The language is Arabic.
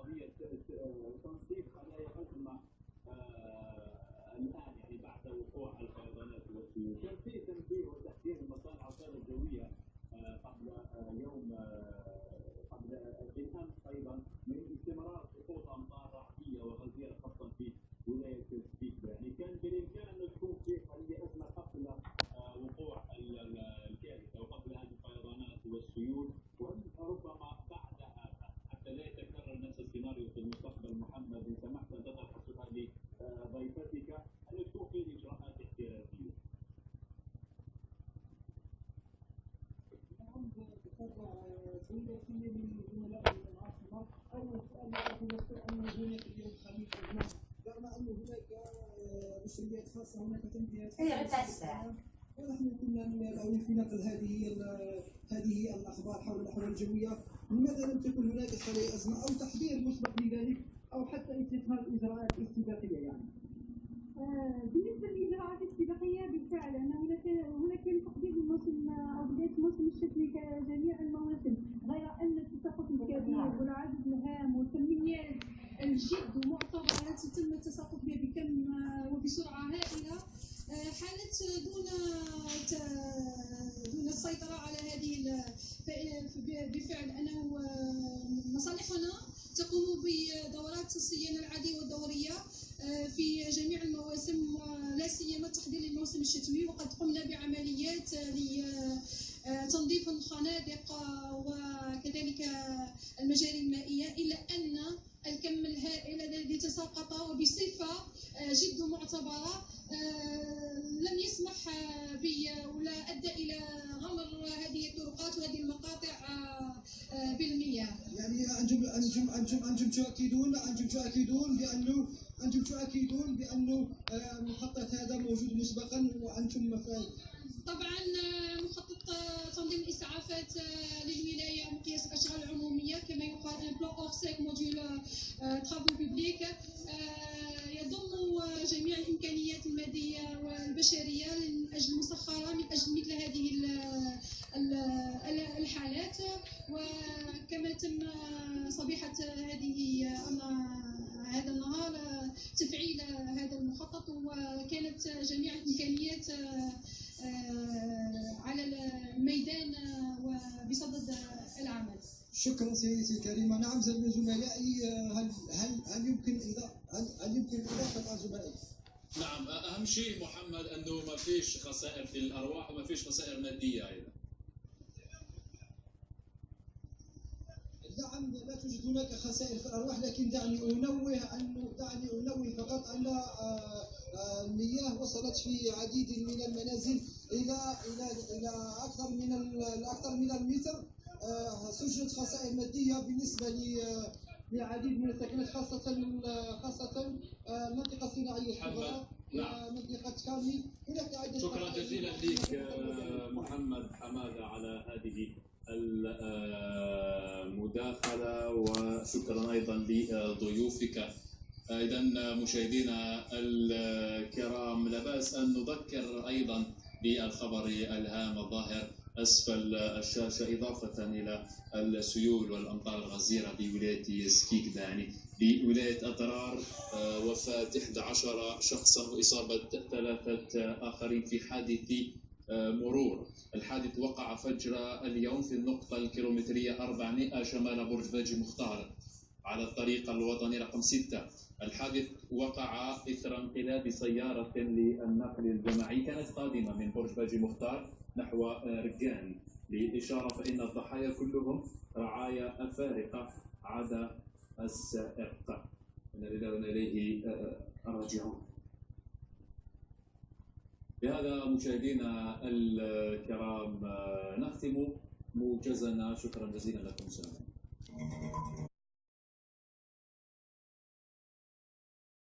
قضيه تنسيق قضايا الازمه الان، يعني بعد وقوع الفيضانات والسيول. كان في تنبيه وتحذير المصانع والسير الجويه قبل يوم قبل بالامس ايضا من استمرار سقوط امطار رعديه وغزيره خاصه في ولايه سبيك. يعني كان بالامكان ان تكون في قضيه ازمه قبل وقوع الكارثه وقبل هذه الفيضانات والسيول، وربما بعدها حتى لا يتكرر نفس السيناريو في المستقبل. محمد، ان سمحت ان تطرح السؤال لضيفتك، ان تكون في اجراءات احترازيه. نعم، تتبع سيدتي من زملائي من العاصمة. أول سؤال يتحدث أن هناك اليوم خميس الجمعة، رغم أن هناك مسؤوليات خاصة، هناك تنبيهات خاصة، ونحن كنا نعول في نقل هذه الأخبار حول الأحوال الجوية. لماذا لم تكن هناك حالة أزمة أو تحضير مسبق لذلك، أو حتى اتخاذ إجراءات استباقية يعني؟ بالنسبه للاجراءات الاستباقيه، بالفعل ان هناك تحديد الموسم او بدايه الموسم الشتوي كجميع المواسم، غير ان التساقط الكبير والعدد الهام والكميات الجد معتبره التي تم التساقط بها بكم وبسرعه هائله حالت دون السيطره على هذه. بالفعل انه مصالحنا تقوم بدورات الصيانه العاديه والدوريه في جميع المواسم، ولا سيما التحضير للموسم الشتوي، وقد قمنا بعمليات لتنظيف الخنادق وكذلك المجاري المائيه، الا ان الكم الهائل الذي تساقط وبصفه جد معتبره لم يسمح ولا ادى الى غمر هذه الطرقات وهذه المقاطع بالمياه. يعني انتم تؤكدون بانه المخطط هذا موجود مسبقا وانتم طبعا مخطط تنظيم الاسعافات للولايه مقياس الاشغال العموميه كما يقال بلان اورسيك موديول ترافو بوبليك، يضم جميع الامكانيات الماديه والبشريه من اجل مسخره من اجل مثل هذه الحالات. وكما تم صبيحه هذا النهار تفعيل هذا المخطط، وكانت جميع الامكانيات على الميدان وبصدد العمل. شكرا سيدتي الكريمه. نعم زملائي، هل يمكن اضافه زملائي؟ نعم، اهم شيء محمد انه ما فيش خسائر في الارواح وما فيش خسائر ماديه ايضا. نعم، لا توجد هناك خسائر في الارواح، لكن دعني انوه فقط ان المياه وصلت في عديد من المنازل الى اكثر من المتر. سجلت خسائر ماديه بالنسبه لعديد من السكنات، خاصه المنطقه الصناعيه الكبرى، منطقه كامي. هناك عده. شكرا جزيلا لك محمد حماده على هذه المداخله، وشكرا ايضا لضيوفك. اذا مشاهدينا الكرام، لا باس ان نذكر ايضا بالخبر الهام الظاهر اسفل الشاشه، اضافه الى السيول والامطار الغزيره بولايه سكيك، يعني بولايه اضرار وفاه 11 شخصا واصابه 3 اخرين في حادث مرور. الحادث وقع فجر اليوم في النقطة الكيلومترية 400 شمال برج باجي مختار على الطريق الوطني رقم 6. الحادث وقع إثر انقلاب سيارة للنقل الجماعي كانت قادمة من برج باجي مختار نحو رجاني. للإشارة فإن الضحايا كلهم رعايا أفارقة عدا السائق، إن لله إليه راجعون. بهذا مشاهدينا الكرام نختم موجزنا. شكرا جزيلا لكم. سلام.